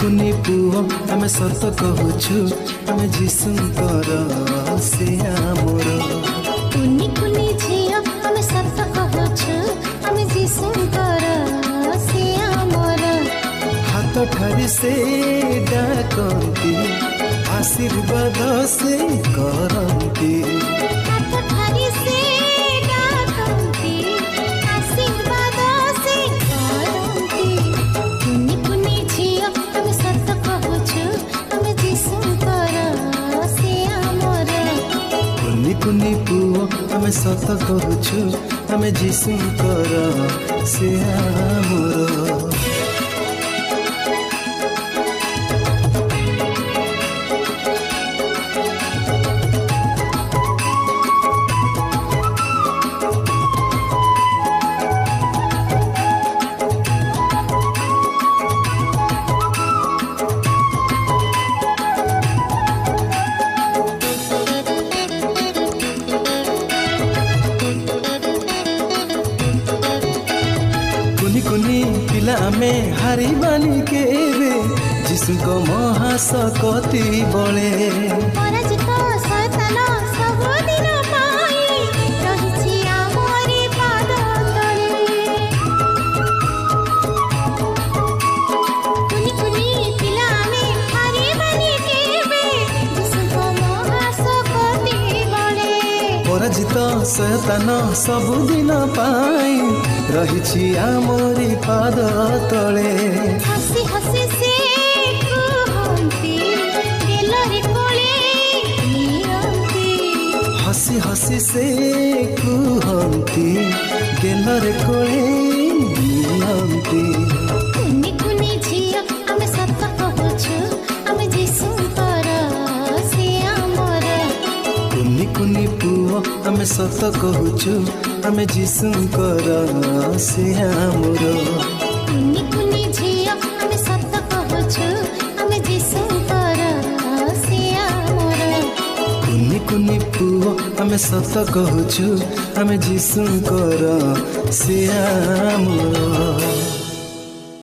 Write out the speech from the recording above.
कुनी पुओ आमे सत कहूछु आमे जीशुंकर से आमोर कुनी कुनी झियो आमे सत कहूछु आमे जीशुंकर से आमोर हाथ ठारी से डाकंती आशीर्वाद से करंती हाथ ठारी से डाकंती आशीर्वाद से करंती कुनी कुनी झियो आमे सत कहूछु आमे जीशुंकर से आमोर कुनी कुनी पुओ आमे सत कहूछु आमे जीशुंकर से आमोर कुनी पिला में हारी बानी केवे जीशुको महाशक्ति बळे पराजित शैतान सब दिन पाई रहिछि आमरि पाद तळे कुनी कुनी पिला में हारी बानी केवे जीशुको महाशक्ति बळे पराजित शैतान सब दिन पाई रहिछि आमरी पाद तळे हसी हसी से कुहंती गेलरे कोळे नियंती हसी हसी से कुहंती गेलरे कोळे नियंती कुनी कुनी झियो आमे सत कहूछु आमे जीशुंकर से आमोर कुनी कुनी पुओ आमे सत कहूछु आमे जीशुंकर से आमोर कुनी कुनी झियो आमे सत कहूछु आमे जीशुंकर से आमोर कुनी कुनी पुओ आमे सत कहूछु आमे जीशुंकर से आमोर।